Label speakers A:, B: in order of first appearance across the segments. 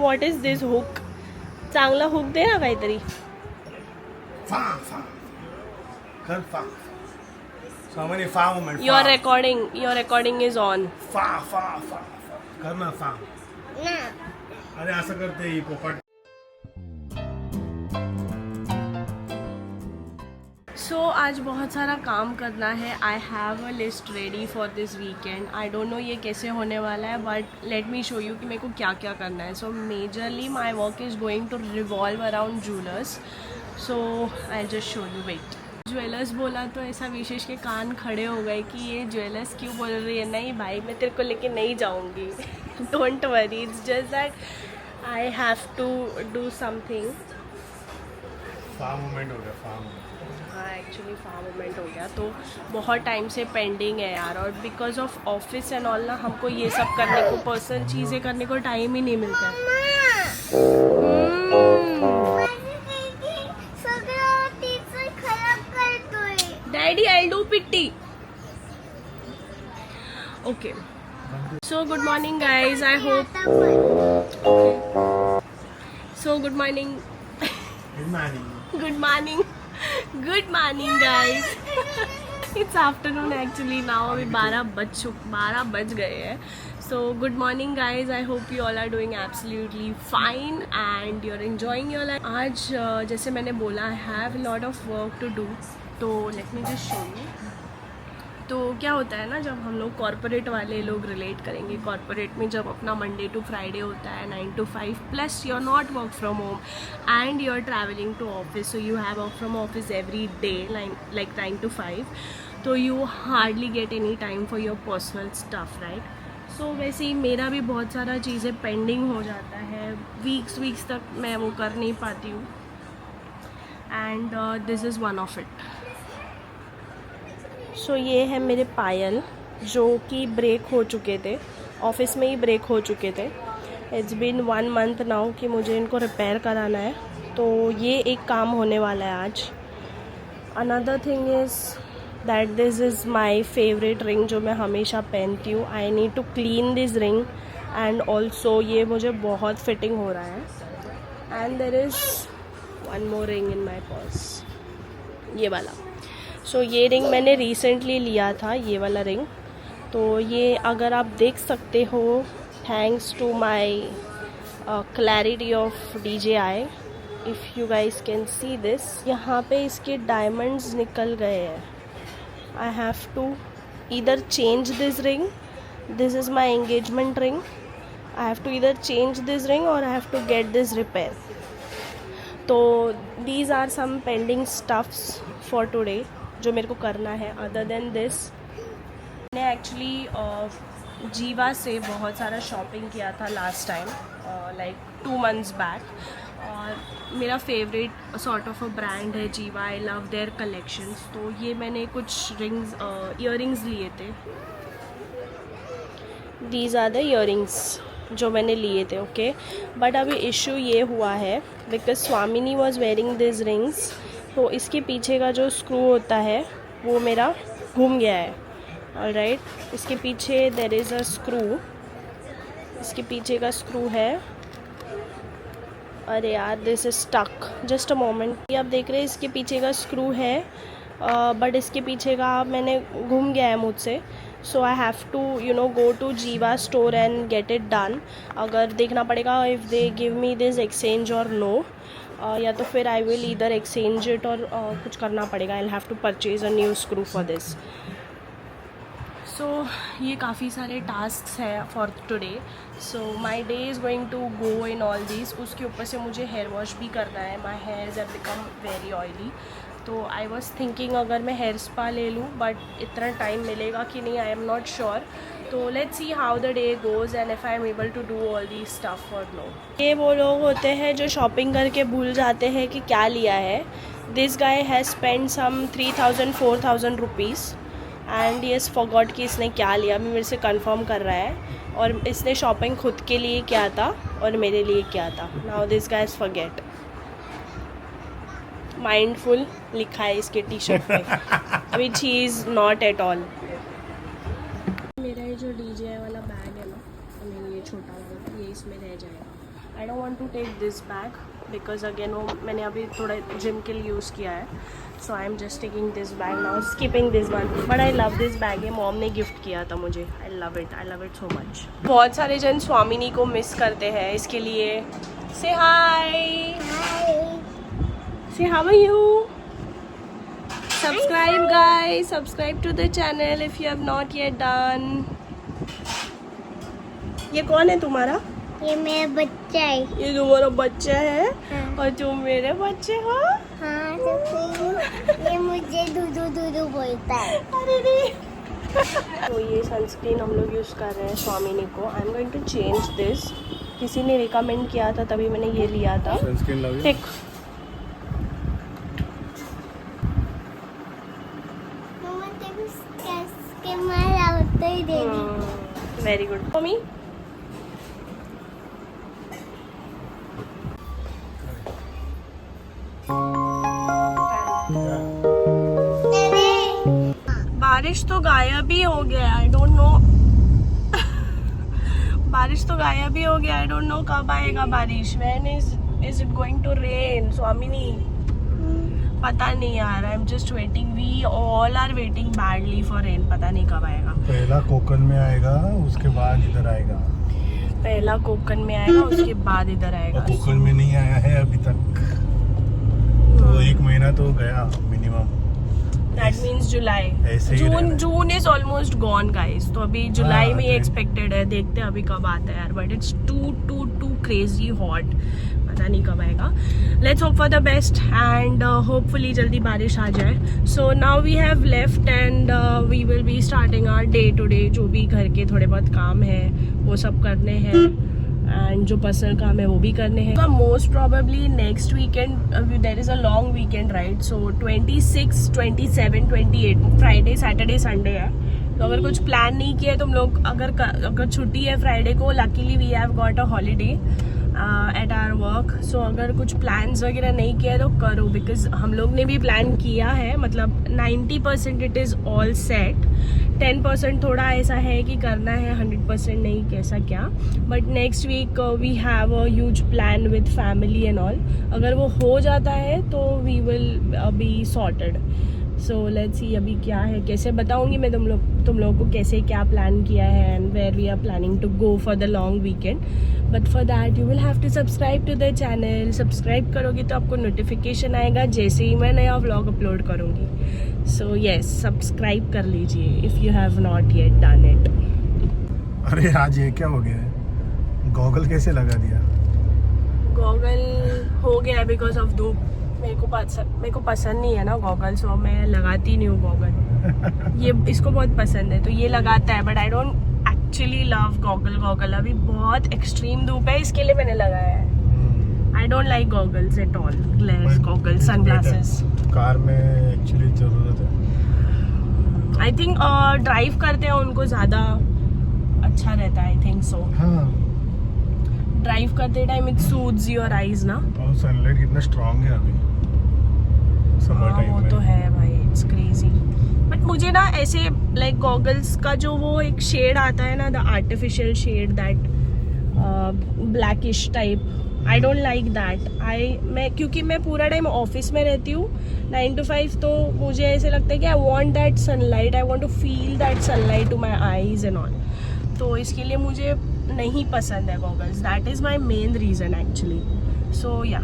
A: What is this hook? चांगला hook दे ना काहीतरी.
B: So many fa movement.
A: Your recording is on.
B: Fa. करना fa. अरे असं करते ही पोपट.
A: सो आज बहुत सारा काम करना है. I have a list ready for this weekend. I don't know ये कैसे होने वाला है, but let me show you कि मेरे को क्या क्या करना है. So majorly my work is going to revolve around jewellers. So I just show you. Wait. Jewellers बोला तो ऐसा विशेष के कान खड़े हो गए कि ये ज्वेलर्स क्यों बोल रही है. नहीं भाई, मैं तेरे को लेके नहीं जाऊँगी. Don't worry, it's just that I have to do something.
B: Fa movement हो गया, fa movement.
A: हाँ, एक्चुअली फार मोमेंट हो गया. तो बहुत टाइम से पेंडिंग है यार, और because of office and all ना हमको ये सब करने को, पर्सनल चीज़ें करने को टाइम ही नहीं मिलता है. Daddy I do pity. Okay, so good morning guys. I hope so. Good morning.
B: Good morning.
A: Good morning. Good morning guys. It's afternoon actually now. अभी 12 बज गए हैं. So good morning guys. I hope you all are doing absolutely fine and you're enjoying your life. आज जैसे मैंने बोला, I have a lot of work to do. तो let me just show you. तो क्या होता है ना, जब हम लोग कॉर्पोरेट वाले लोग रिलेट करेंगे, कॉर्पोरेट में जब अपना मंडे टू फ्राइडे होता है 9 to 5 plus you are not work from home and you are travelling to office. So you have work from office every day like 9 to 5. तो you hardly get any time for your personal stuff, right. So वैसे ही मेरा भी बहुत सारा चीज़ें pending हो जाता है. वीक्स तक मैं वो कर नहीं पाती हूँ and this is one of it. So ये है मेरे पायल जो कि ब्रेक हो चुके थे, ऑफिस में ही ब्रेक हो चुके थे. इट्स बीन 1 month नाउ कि मुझे इनको रिपेयर कराना है. तो ये एक काम होने वाला है आज. Another thing is that this is my favourite ring जो मैं हमेशा पहनती हूँ. I need to clean this ring and also ये मुझे बहुत फिटिंग हो रहा है. And there is one more ring in my purse, ये वाला. सो ये रिंग मैंने रिसेंटली लिया था, ये वाला रिंग. तो ये अगर आप देख सकते हो, thanks to my clarity of DJI, if you guys can see this, यहाँ पे इसके डायमंड्स निकल गए हैं. I have to either change this ring. This is my engagement ring. I have to either change this ring और I have to get this repair. तो these are some pending stuffs for today जो मेरे को करना है. Other than this, मैंने actually Jiva से बहुत सारा शॉपिंग किया था लास्ट टाइम, लाइक 2 months बैक. और मेरा favourite sort of a brand है Giva. I love their collections. तो ये मैंने कुछ रिंग्स, ईयरिंग्स लिए थे. दीज आर द ईयरिंग्स जो मैंने लिए थे. ओके, बट अभी इशू ये हुआ है बिकॉज स्वामिनी वॉज वेयरिंग दिस रिंग्स. तो इसके पीछे का जो स्क्रू होता है वो मेरा घूम गया है. ऑलराइट, इसके पीछे देयर इज़ अ स्क्रू. इसके पीछे का स्क्रू है. अरे यार, this is stuck. Just a moment. ये आप देख रहे हैं, इसके पीछे का स्क्रू है, बट इसके पीछे का मैंने घूम गया है मुझसे. So I have to go to Jiva store and get it done. अगर देखना पड़ेगा if they give me this exchange और नो, या तो फिर I will either exchange it और कुछ करना पड़ेगा. I have to purchase a new screw for this. So ये काफ़ी सारे टास्क हैं for today. So my day is going to go in all this. उसके ऊपर से मुझे हेयर वॉश भी करना है. माई hairs have become very oily. तो आई वॉज थिंकिंग अगर मैं हेयर स्पा ले लूँ, बट इतना टाइम मिलेगा कि नहीं, आई एम नॉट श्योर. तो let's see how the day goes and if I am able to do all the stuff और नो. ये वो लोग होते हैं जो शॉपिंग करके भूल जाते हैं कि क्या लिया है. This guy has spend some 3,000-4,000 rupees and yes forgot कि इसने क्या लिया. अभी मेरे से कंफर्म कर रहा है. और इसने शॉपिंग खुद के लिए किया था और मेरे लिए किया था. Now this guy is forget. Mindful लिखा है इसके टी शर्ट पे, which he is not at all. मेरा ये जो DJI वाला बैग है ना, ये छोटा वाला, ये इसमें रह जाएगा. I don't want to take this bag because again वो मैंने अभी थोड़ा जिम के लिए यूज़ किया है. So I am just taking this bag now, skipping this one. But I love this bag. ये मॉम ने गिफ्ट किया था मुझे. I love it so much. बहुत सारे जन स्वामिनी को मिस करते हैं, इसके लिए से हाय. से how are you. Subscribe guys, subscribe to the channel if you have not yet done. ये कौन है तुम्हारा?
C: ये मेरा बच्चा है.
A: ये तुम्हारा बच्चा है.
C: हाँ.
A: और तुम मेरे बच्चे हो.
C: हाँ तो फिर ये मुझे दूधू दूधू बोलता है.
A: अरे नहीं. तो ये सनस्क्रीन हम लोग यूज़ कर रहे हैं स्वामिनी को. I am going to change this. किसी ने रिकमेंड किया था तभी मैंने ये लिया था.
B: Sunscreen love you.
A: टेक.
C: मम्मा तेरे के मारा होता ही दे दी.
A: Very good mummy. बारिश तो गायब ही हो गया. I don't know. बारिश तो गायब ही हो गया. आई डोंट नो कब आएगा बारिश. When is it going to rain Swamini. पता नहीं यार. I am just waiting. We all are waiting badly for rain. पता नहीं कब आएगा.
B: पहला कोकण में आएगा, उसके बाद इधर आएगा.
A: पहला कोकण में आएगा, उसके बाद इधर आएगा.
B: कोकण में नहीं आया है अभी तक. तो 1 महीना तो गया मिनिमम.
A: दैट मीन्स जुलाई.
B: ऐसे ही रहना है.
A: June is almost gone guys. तो अभी जुलाई
B: हाँ,
A: में ही
B: तो-
A: एक्सपेक्टेड है. देखते हैं अभी कब आता है यार. But it's too crazy hot. पता नहीं कब आएगा. Let's hope for the best and hopefully जल्दी बारिश आ जाए. So now we have left and we will be starting our day today. जो भी घर के थोड़े बहुत काम है वो सब करने हैं एंड जो पर्सनल काम है वो भी करने हैं. Most probably next weekend there is a long weekend right. So 26, 27, 28 Friday Saturday Sunday है. तो अगर कुछ प्लान नहीं किया तुम लोग, अगर छुट्टी है फ्राइडे को, luckily we have got a holiday at our work. So अगर कुछ प्लान्स वगैरह नहीं किया तो करो बिकॉज हम लोग ने भी प्लान किया है. मतलब 90% इट इज़ ऑल सेट. 10% थोड़ा ऐसा है कि करना है, 100% नहीं कैसा क्या. But next week we have a huge plan with family and all. अगर वो हो जाता है तो we will be sorted. So let's see अभी क्या है. कैसे बताऊंगी मैं तुम लोगों को कैसे क्या प्लान किया है and where we are planning to go for the long weekend. But for that you will have to subscribe to the channel. Subscribe करोगे तो आपको नोटिफिकेशन आएगा जैसे ही मैं नया व्लॉग अपलोड करूँगी. सो येस सब्सक्राइब कर लीजिए if you have not yet done it.
B: अरे आज ये क्या हो गया है. गॉगल कैसे लगा दिया.
A: गॉगल हो गया बिकॉज ऑफ धूप. मेरे को पसंद नहीं है ना गॉगल. सो मैं लगाती नहीं हूँ गॉगल. ये इसको बहुत पसंद है तो ये लगाता है. But I don't actually love goggle. अभी बहुत एक्सट्रीम धूप है इसके लिए मैंने लगाया है. आई don't like goggles at all. ग्लेयर्स goggles sunglasses
B: car में एक्चुअली जरूरत है.
A: आई थिंक ड्राइव करते हैं उनको ज़्यादा अच्छा रहता है. I think so.
B: हाँ.
A: ड्राइव करते time it suits your eyes ना.
B: और सनलाइट कितना स्ट्रांग है अभी समर
A: हाँ
B: टाइम
A: वो
B: में.
A: तो है भाई. It's crazy. बट मुझे ना ऐसे लाइक गॉगल्स का जो वो एक शेड आता है ना, the artificial shade that blackish type, I don't like that. मैं क्योंकि मैं पूरा टाइम ऑफिस में रहती हूँ 9 to 5. तो मुझे ऐसे लगता है कि I want that sunlight. I want to feel that sunlight to my eyes and all. तो इसके लिए मुझे नहीं पसंद है goggles. That is my main reason actually. So या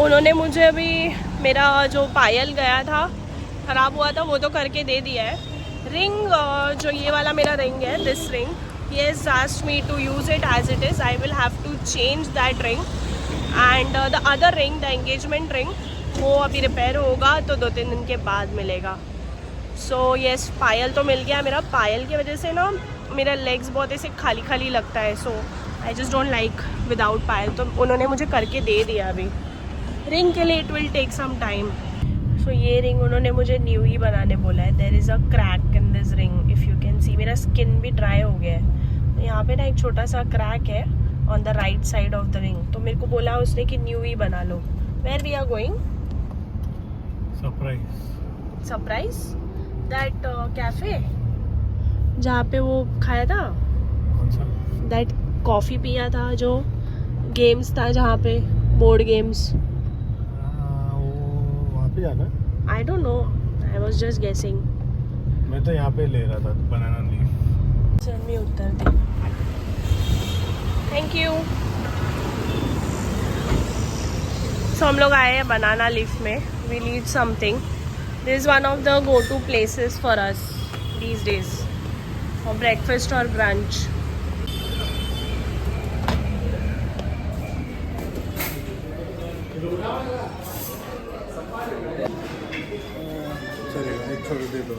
A: उन्होंने मुझे अभी मेरा जो पायल गया था ख़राब हुआ था वो तो करके दे दिया है. रिंग जो ये वाला मेरा रिंग है, this ring, he has asked me to use it as it is. I will have to change that ring and the other ring, the engagement ring, वो अभी रिपेयर होगा तो 2-3 दिन के बाद मिलेगा. सो येस पायल तो मिल गया मेरा. पायल की वजह से ना मेरा लेग्स बहुत ऐसे खाली खाली लगता है. So I just don't like without payal. तो उन्होंने मुझे करके दे दिया. अभी रिंग के लिए it will take some time. So ये रिंग उन्होंने मुझे न्यू ही बनाने बोला है. There is a crack in this ring if you can see. मेरा स्किन भी ड्राई हो गया है. यहाँ पे ना एक छोटा सा क्रैक है on the right side of the ring. तो मेरे को बोला उसने कि न्यू ही बना लो. Where we are going? Surprise that cafe जहाँ पे वो खाया था, दैट कॉफी पिया था, जो गेम्स था जहाँ पे, बोर्ड गेम्स.
B: वहाँ पे जाना.
A: आई don't no, I was just guessing.
B: मैं तो यहाँ पे ले रहा था बनाना लीफ.
A: चल मैं उतर दे. Thank you. सो हम लोग आए हैं बनाना लीफ में. We need something. This is one of the go to places for us these days for breakfast और ब्रंच.
B: चलेगा, एक छोड़ दे दो.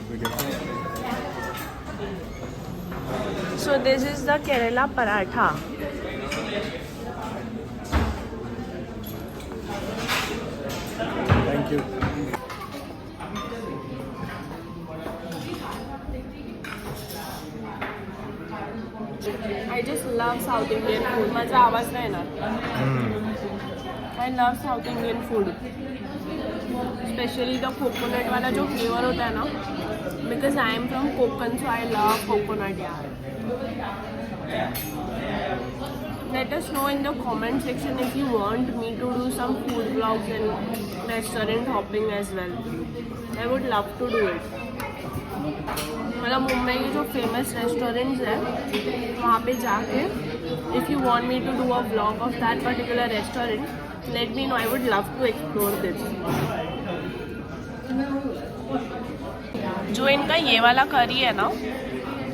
A: So this is the Kerala paratha.
B: Thank you.
A: I just love South Indian food. माझा आवाज नाही ना. I love South Indian food. Especially the coconut वाला जो flavor होता है ना. Because I am from Konkan, so I love coconut. Let us know in the comment section if you want me to do some food vlogs and restaurant hopping as well. I would love to do it. मतलब मुंबई के जो famous restaurants हैं वहाँ पे जाके if you want me to do a vlog of that particular restaurant, let me know. I would love to explore this. जो इनका ये वाला करी है ना,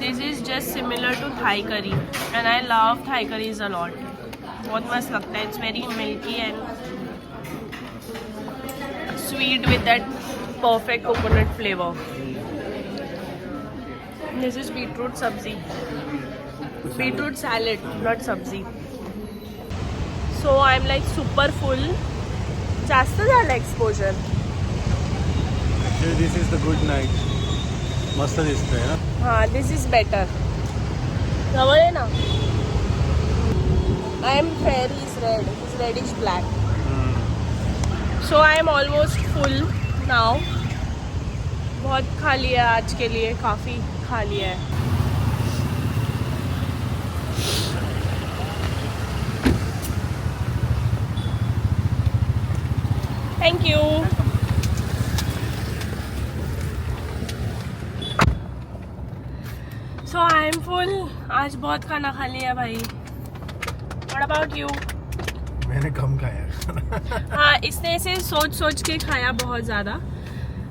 A: this is just similar to Thai curry and I love Thai curries a lot. बहुत मस्त लगता है. It's very milky and sweet with that perfect coconut flavour. This is beetroot sabzi, beetroot salad, not sabzi. So I am like super full. जास्त झालं exposure.
B: This is the good night. मस्त दिसतंय ना.
A: हाँ, दिस इज बेटर. जवळ आहे ना. I am fair, he's red. He's reddish black. So I am almost full now. बहुत खा लिया आज के लिए, काफ़ी खा लिया है. Thank you. So I am full. आज बहुत खाना खा लिया भाई. What about you?
B: मैंने कम खाया.
A: हाँ, इसने ऐसे सोच के खाया बहुत ज़्यादा.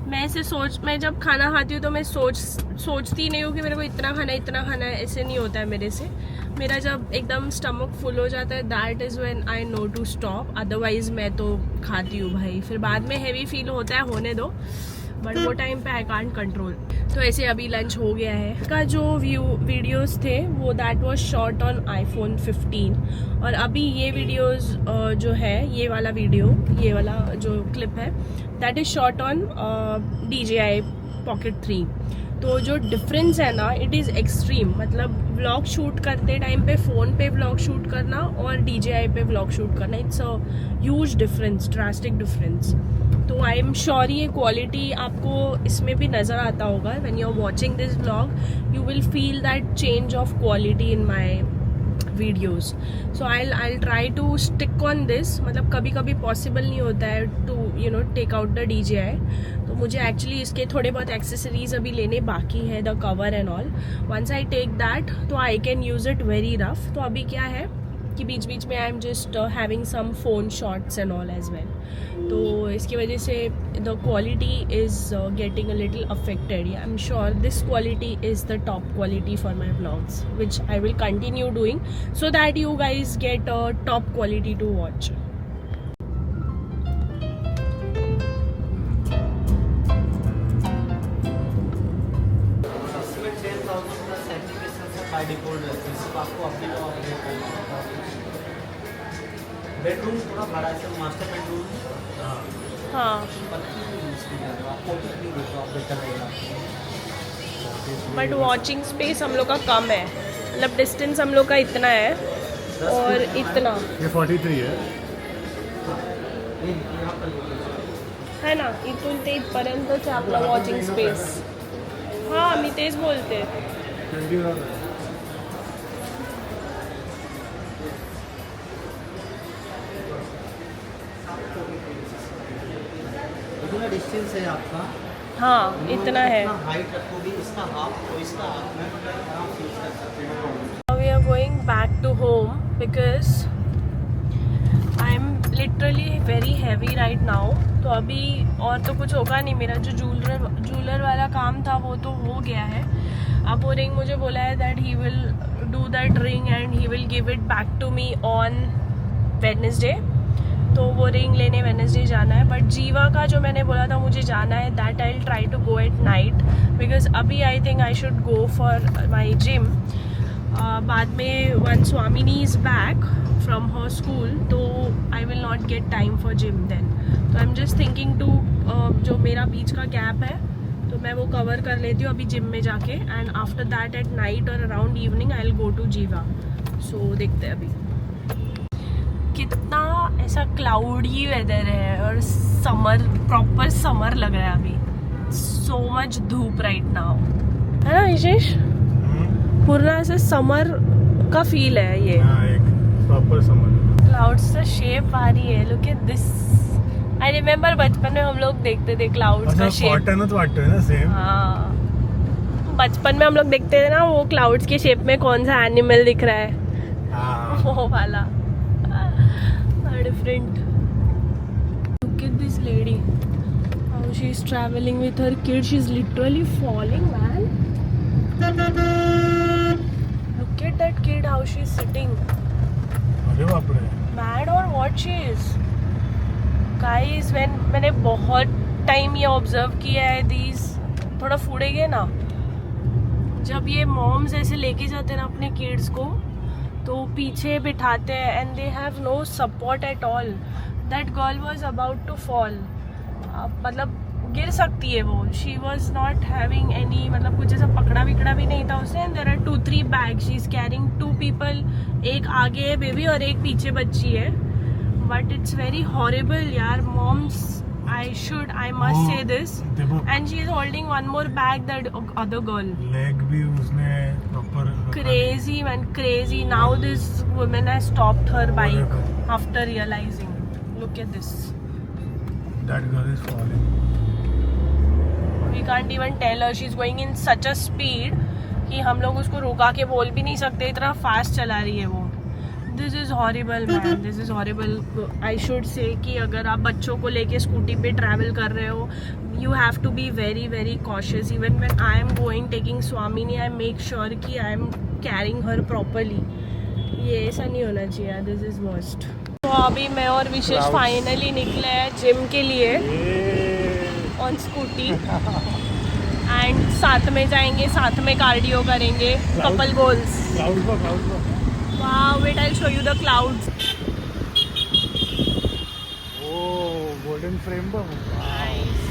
A: मैं जब खाना खाती हूँ तो मैं सोचती नहीं हूँ कि मेरे को इतना खाना है. ऐसे नहीं होता है मेरे से. मेरा जब एकदम स्टमक फुल हो जाता है, that is when I know to stop. Otherwise मैं तो खाती हूँ भाई. फिर बाद में हैवी फील होता है, होने दो. बट वो टाइम पे आई कांट कंट्रोल. तो ऐसे अभी लंच हो गया है. इसका जो वीडियोस थे वो that was shot on iPhone 15. और अभी ये वीडियोस जो है, ये वाला जो क्लिप है, that is shot on DJI Pocket 3. तो जो डिफरेंस है ना, इट इज़ एक्सट्रीम. मतलब व्लॉग शूट करते टाइम पे फ़ोन पे व्लॉग शूट करना और DJI पे व्लॉग शूट करना, it's a huge difference, drastic difference. तो आई एम श्योर ये क्वालिटी आपको इसमें भी नज़र आता होगा. When you are watching this vlog you will feel that change of quality in my videos. So I try to stick on this. मतलब कभी कभी पॉसिबल नहीं होता है to take out the DJI. तो मुझे एक्चुअली इसके थोड़े बहुत एक्सेसरीज अभी लेने बाकी है, the cover and all. Once I take that तो I can use it very rough. तो अभी क्या है कि बीच बीच में I am just having some phone shots and all as well. तो इसकी वजह से the quality is getting a little affected. I am sure this quality is the top quality for my vlogs which I will continue doing so that you guys get a top quality to watch.
D: Bedroom थोड़ा बड़ा है, master bedroom.
A: हाँ, but watching space हम लोग का कम है. मतलब distance हम लोग का इतना है और इतना
B: ये 43 है.
A: है ना, इथून ते इथपर्यंतच आहे आपला वॉचिंग स्पेस. हां मी तेच बोलते.
B: 21 है.
D: इतना डिस्टेंस है आपका.
A: हाँ इतना है.
D: हाइट रखोगे इसका हाफ तो इसका हाफ में आराम से यूज कर सकते हो.
A: Now we are going back to home because I'm literally very heavy right now. तो अभी और तो कुछ होगा नहीं. मेरा जो जूलर वाला काम था वो तो हो गया है. अब वो रिंग मुझे बोला है that he will do that ring and he will give it back to me on Wednesday. तो वो रिंग लेने वेडनेसडे जाना है. बट जीवा का जो मैंने बोला था मुझे जाना है, that I will try to go at night because अभी I think I should go for my gym. बाद में one Swamini is back from her school तो I will not get time for gym then. तो I am just thinking to जो मेरा बीच का gap है तो मैं वो कवर कर लेती हूँ अभी जिम में जाके. And after that at night और around evening I will go to Jiva. So देखते हैं अभी. कितना ऐसा क्लाउडी वेदर है और समर, प्रॉपर समर लग रहा है अभी. सो मच धूप राइट नाउ, है ना विशेष? पूरा ऐसे समर का फील है ये.
B: हाँ, एक प्रॉपर समर.
A: क्लाउड्स का शेप आ रही है. Look at this. I remember बचपन में हम लोग देखते थे क्लाउड्स का शेप.
B: कॉटनच वाटतोय ना सेम.
A: हाँ बचपन में हम लोग देखते थे ना वो क्लाउड्स के शेप में कौन सा एनिमल दिख रहा है.
B: हाँ.
A: वो वाला. Different. Look at this lady. How she's traveling with her kid. She's literally falling, man. Look at that kid. How she's sitting.
B: अरे बाप रे.
A: Mad or what she is? Guys, when मैंने बहुत टाइम ये ऑब्जर्व किया है these थोड़ा फूडेंगे ना जब ये मॉम्स ऐसे लेके जाते हैं ना अपने किड्स को तो पीछे बिठाते हैं and they have no support at all. That girl was about to fall. मतलब गिर सकती है वो. She was not having any मतलब कुछ ऐसा पकड़ा विकड़ा भी नहीं था उसने. There are 2-3 bag. She is carrying 2 people. एक आगे है बेबी और एक पीछे बच्ची है. बट इट्स वेरी हॉरिबल यार. Moms I must say this. And she is holding one more bag, that other girl.
B: Leg भी उसने proper.
A: Crazy man, crazy. Now this woman has stopped her bike after realizing. Look at this.
B: That girl is falling.
A: We can't even tell her. She's going in such a speed कि हम लोग उसको रुका के बोल भी नहीं सकते. इतना फास्ट चला रही है वो. This is horrible man. This is horrible. I should say कि अगर आप बच्चों को लेके स्कूटी पे ट्रैवल कर रहे हो you have to be very very cautious. Even when I am going taking Swamini I make sure कि I am carrying her properly. ये ऐसा नहीं होना चाहिए. This is worst. तो अभी मैं और विशेष फाइनली निकले हैं जिम के लिए ऑन स्कूटी. एंड साथ में जाएंगे, साथ में कार्डियो करेंगे. Couple goals. Wow, wait, I'll show you the clouds.
B: Oh, golden frame बा.
A: Nice.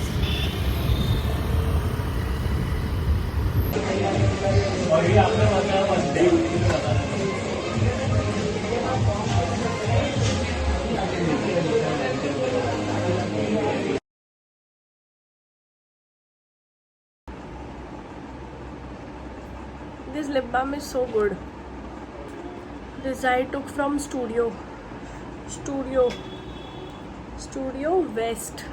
A: This lip balm is so good. This I took from Studio West.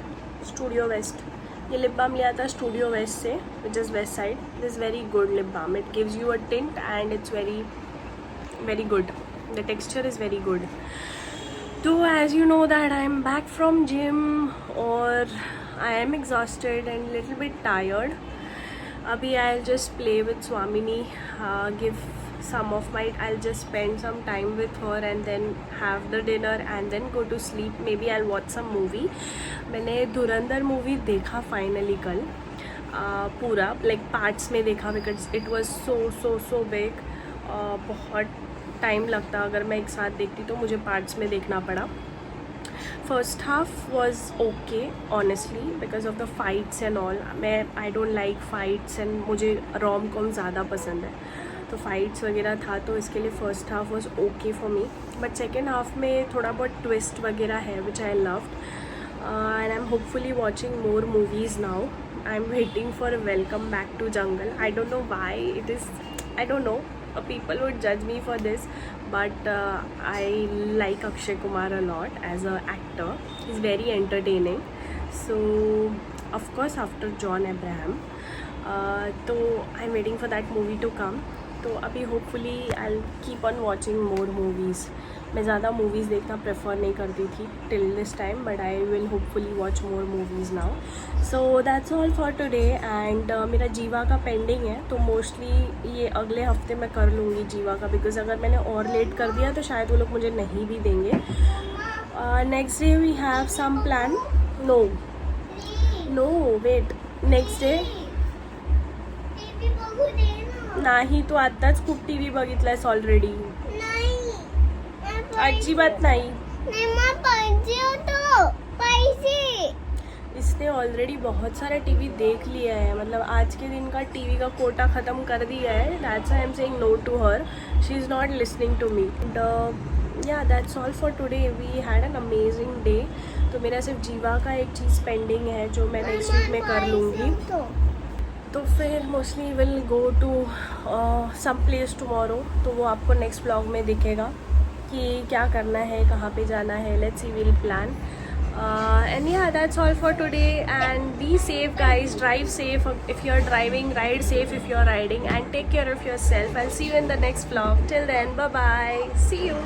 A: ये लिप बाम लिया था स्टूडियो वेस्ट से, which is west side. This very good lip balm. It gives you a tint and it's very very good. The texture is very good. तो as you know that I am back from gym और I am exhausted and little bit tired. अभी I just play with Swamini, give some of my, I'll just spend some time with her and then have the dinner and then go to sleep. Maybe I'll watch some movie. मैंने धुरंधर movie देखा finally कल. पूरा like parts में देखा because it was so big. बहुत time लगता अगर मैं एक साथ देखती तो मुझे पार्ट्स में देखना पड़ा. First half was okay honestly because of the fights and all. I don't like fights and मुझे रोम कॉम ज़्यादा पसंद है. तो तो फाइट्स वगैरह था, तो इसके लिए first half was okay for me, but second half में थोड़ा बहुत ट्विस्ट वगैरह है which I loved, and I am hopefully watching more movies now. I am waiting for welcome back to jungle. I don't know why it is, I don't know, people would judge me for this, but I like Akshay Kumar a lot as a actor. He's very entertaining. So of course after John Abraham, तो I'm waiting for that movie to come. तो अभी hopefully I'll keep on watching more movies. मैं ज़्यादा movies देखना prefer नहीं करती थी till this time, but I will hopefully watch more movies now. So that's all for today. And मेरा जीवा का पेंडिंग है, तो मोस्टली ये अगले हफ्ते मैं कर लूँगी जीवा का, बिकॉज अगर मैंने और लेट कर दिया तो शायद वो लोग मुझे नहीं भी देंगे. Next day we have some plan. No wait, next day
C: TV बघू दे ना.
A: नाही, तू आत्ताच खूप टी व्ही बघितलायस ऑलरेडी.
C: नाही
A: अजिबात नाही.
C: नाही मग पाहिजे होतो पैसे.
A: इसने ऑलरेडी बहुत सारा टीवी देख लिया है, मतलब आज के दिन का टीवी का कोटा ख़त्म कर दिया है. That's I am saying no to her. She is not listening to me. And या that's all for today. We had an amazing day. तो मेरा सिर्फ जीवा का एक चीज़ पेंडिंग है जो मैं नेक्स्ट वीक में कर लूँगी. तो फिर mostly will go to some place tomorrow. तो वो आपको नेक्स्ट ब्लॉग में दिखेगा कि क्या करना है, कहाँ पे जाना है. Let's see, will plan. And yeah, that's all for today, and be safe guys, drive safe if you're driving, ride safe if you're riding, and take care of yourself. I'll see you in the next vlog. Till then, bye bye, see you.